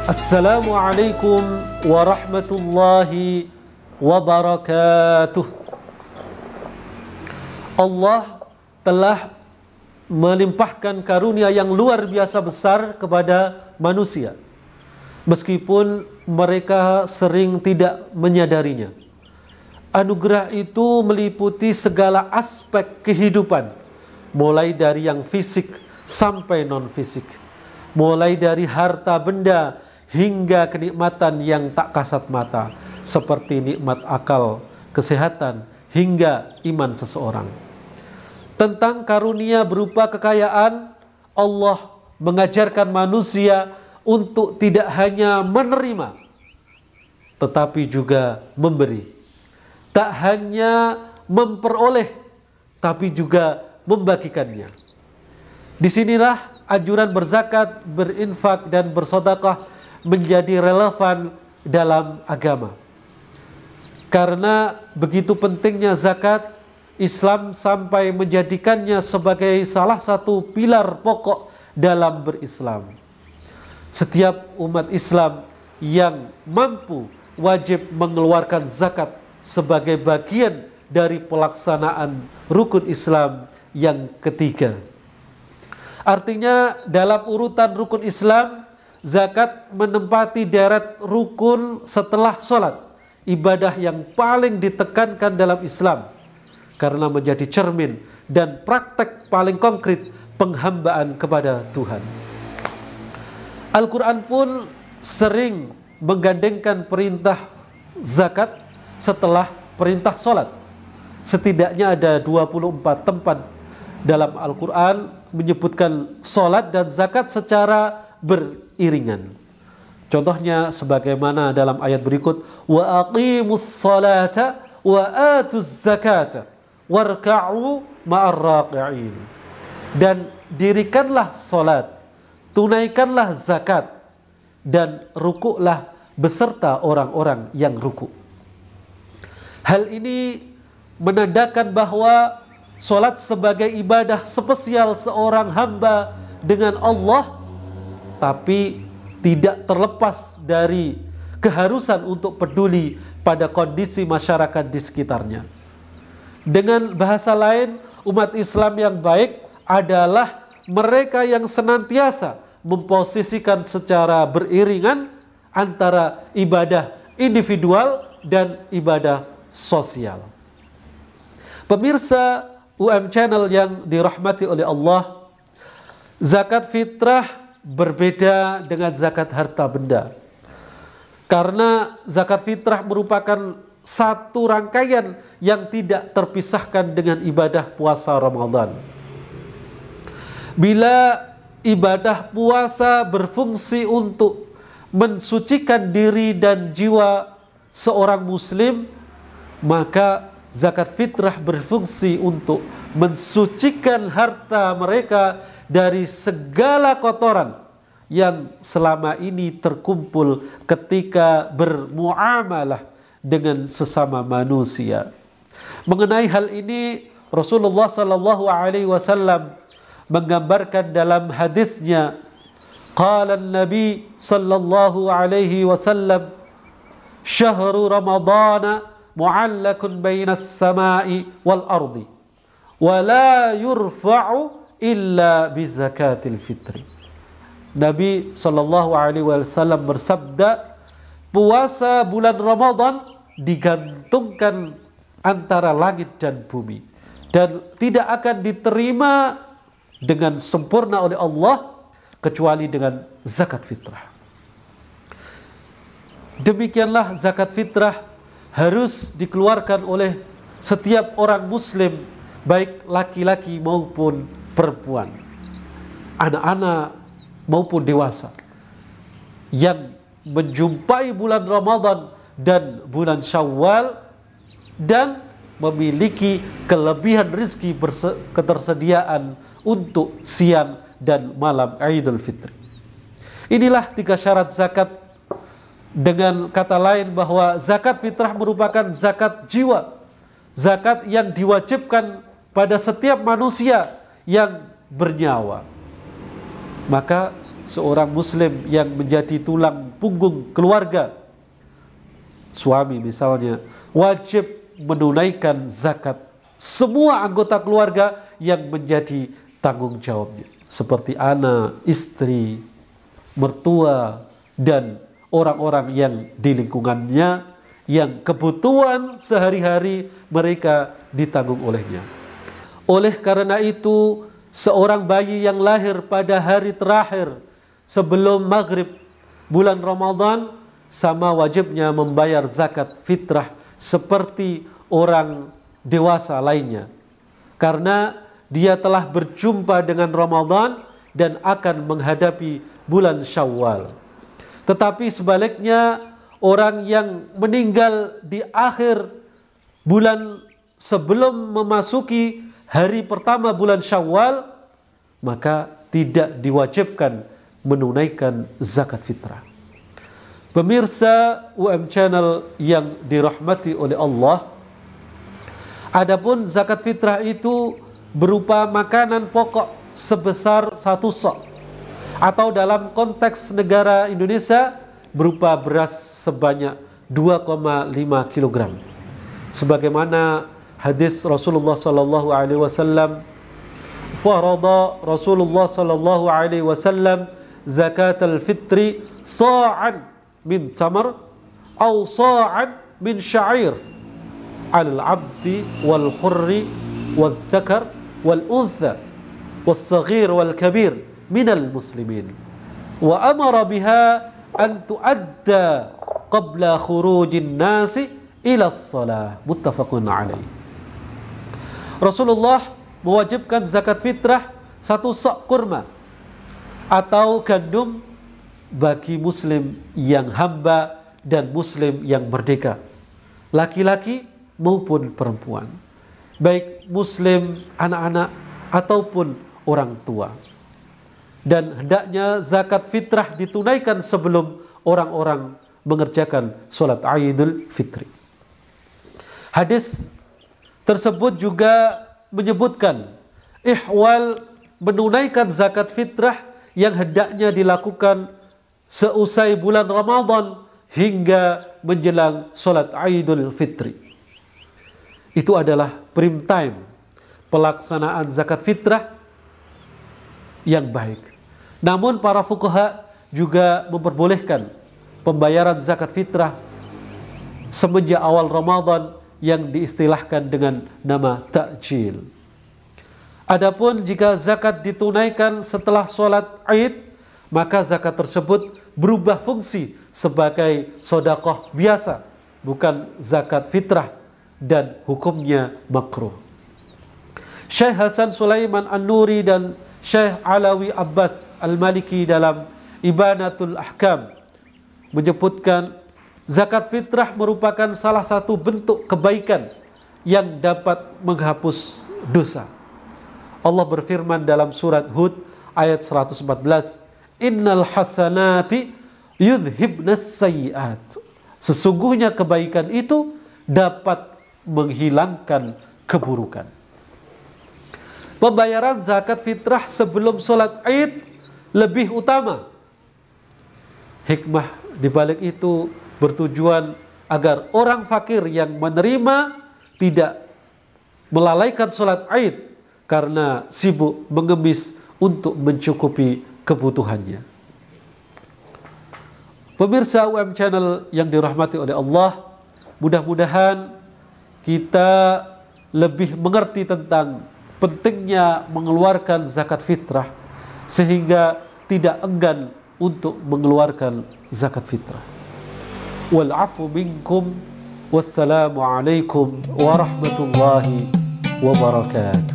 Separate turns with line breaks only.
Assalamualaikum warahmatullahi wabarakatuh. Allah telah melimpahkan karunia yang luar biasa besar kepada manusia, meskipun mereka sering tidak menyadarinya. Anugerah itu meliputi segala aspek kehidupan, mulai dari yang fisik sampai non-fisik, mulai dari harta benda hingga kenikmatan yang tak kasat mata, seperti nikmat akal, kesehatan, hingga iman seseorang. Tentang karunia berupa kekayaan, Allah mengajarkan manusia untuk tidak hanya menerima, tetapi juga memberi. Tak hanya memperoleh, tapi juga membagikannya. Disinilah anjuran berzakat, berinfak, dan bersedekah menjadi relevan dalam agama. Karena begitu pentingnya zakat, Islam sampai menjadikannya sebagai salah satu pilar pokok dalam berislam. Setiap umat Islam yang mampu wajib mengeluarkan zakat sebagai bagian dari pelaksanaan rukun Islam yang ketiga. Artinya dalam urutan rukun Islam, zakat menempati deret rukun setelah sholat, ibadah yang paling ditekankan dalam Islam, karena menjadi cermin dan praktek paling konkret penghambaan kepada Tuhan. Al-Quran pun sering menggandengkan perintah zakat setelah perintah sholat. Setidaknya ada 24 tempat dalam Al-Quran menyebutkan sholat dan zakat secara beriringan. Contohnya sebagaimana dalam ayat berikut, wa aqimus salata wa atuz zakata warka'u ma'ar raqi'in. Dan dirikanlah salat, tunaikanlah zakat, dan rukuklah beserta orang-orang yang rukuk. Hal ini menandakan bahwa salat sebagai ibadah spesial seorang hamba dengan Allah, tapi tidak terlepas dari keharusan untuk peduli pada kondisi masyarakat di sekitarnya. Dengan bahasa lain, umat Islam yang baik adalah mereka yang senantiasa memposisikan secara beriringan antara ibadah individual dan ibadah sosial. Pemirsa UM Channel yang dirahmati oleh Allah, zakat fitrah berbeda dengan zakat harta benda. Karena zakat fitrah merupakan satu rangkaian yang tidak terpisahkan dengan ibadah puasa Ramadan. Bila ibadah puasa berfungsi untuk mensucikan diri dan jiwa seorang muslim, maka zakat fitrah berfungsi untuk mensucikan harta mereka dari segala kotoran yang selama ini terkumpul ketika bermuamalah dengan sesama manusia. Mengenai hal ini, Rasulullah sallallahu alaihi wasallam menggambarkan dalam hadisnya, qala an-nabi sallallahu alaihi wasallam, syahru ramadana mu'allakun bainas samai wal ardi wa la yurfa'u illa bi zakatil fitri. Nabi sallallahu alaihi wasallam bersabda, puasa bulan Ramadan digantungkan antara langit dan bumi dan tidak akan diterima dengan sempurna oleh Allah kecuali dengan zakat fitrah. Demikianlah zakat fitrah harus dikeluarkan oleh setiap orang muslim, baik laki-laki maupun perempuan, anak-anak maupun dewasa, yang menjumpai bulan Ramadan dan bulan Syawal dan memiliki kelebihan rizki ketersediaan untuk siang dan malam Idul Fitri. Inilah 3 syarat zakat. Dengan kata lain bahwa zakat fitrah merupakan zakat jiwa, zakat yang diwajibkan pada setiap manusia yang bernyawa. Maka seorang muslim yang menjadi tulang punggung keluarga, suami misalnya, wajib menunaikan zakat semua anggota keluarga yang menjadi tanggung jawabnya, seperti anak, istri, mertua, dan orang-orang yang di lingkungannya yang kebutuhan sehari-hari mereka ditanggung olehnya. Oleh karena itu, seorang bayi yang lahir pada hari terakhir sebelum maghrib bulan Ramadan sama wajibnya membayar zakat fitrah seperti orang dewasa lainnya, karena dia telah berjumpa dengan Ramadan dan akan menghadapi bulan Syawal. Tetapi sebaliknya, orang yang meninggal di akhir bulan sebelum memasuki hari pertama bulan Syawal, maka tidak diwajibkan menunaikan zakat fitrah. Pemirsa UM Channel yang dirahmati oleh Allah, adapun zakat fitrah itu berupa makanan pokok sebesar 1 sok, atau dalam konteks negara Indonesia berupa beras sebanyak 2,5 kg. Sebagaimana hadis Rasulullah sallallahu alaihi wasallam, farada Rasulullah sallallahu alaihi wasallam zakat al-fitri sa'an min tamar atau sa'an min sya'ir al-abdi wal hurri wal dzakar wal untha wal saghir wal kabir minal muslimin wa amara biha an tuadda qabla khurujin nasi ila shalah, muttafaqun alaih. Rasulullah mewajibkan zakat fitrah 1 sok kurma atau gandum bagi muslim yang hamba dan muslim yang merdeka, laki-laki maupun perempuan, baik muslim anak-anak ataupun orang tua. Dan hendaknya zakat fitrah ditunaikan sebelum orang-orang mengerjakan sholat Idul Fitri. Hadis tersebut juga menyebutkan ihwal menunaikan zakat fitrah yang hendaknya dilakukan seusai bulan Ramadan hingga menjelang sholat Idul Fitri. Itu adalah prime time pelaksanaan zakat fitrah yang baik. Namun para fuqaha juga memperbolehkan pembayaran zakat fitrah semenjak awal Ramadan yang diistilahkan dengan nama ta'jil. Adapun jika zakat ditunaikan setelah sholat Id, maka zakat tersebut berubah fungsi sebagai sedekah biasa, bukan zakat fitrah, dan hukumnya makruh. Syekh Hasan Sulaiman An-Nuri dan Syekh Alawi Abbas Al-Maliki dalam Ibanatul Ahkam menyebutkan zakat fitrah merupakan salah satu bentuk kebaikan yang dapat menghapus dosa. Allah berfirman dalam surat Hud ayat 114, Innal hasanati yudhibnas sayyiat. Sesungguhnya kebaikan itu dapat menghilangkan keburukan. Pembayaran zakat fitrah sebelum sholat Id lebih utama. Hikmah di balik itu bertujuan agar orang fakir yang menerima tidak melalaikan sholat Id karena sibuk mengemis untuk mencukupi kebutuhannya. Pemirsa UM Channel yang dirahmati oleh Allah, mudah-mudahan kita lebih mengerti tentang pentingnya mengeluarkan zakat fitrah sehingga tidak enggan untuk mengeluarkan zakat fitrah. Wal afu minkum, wassalamu alaikum warahmatullahi wabarakatuh.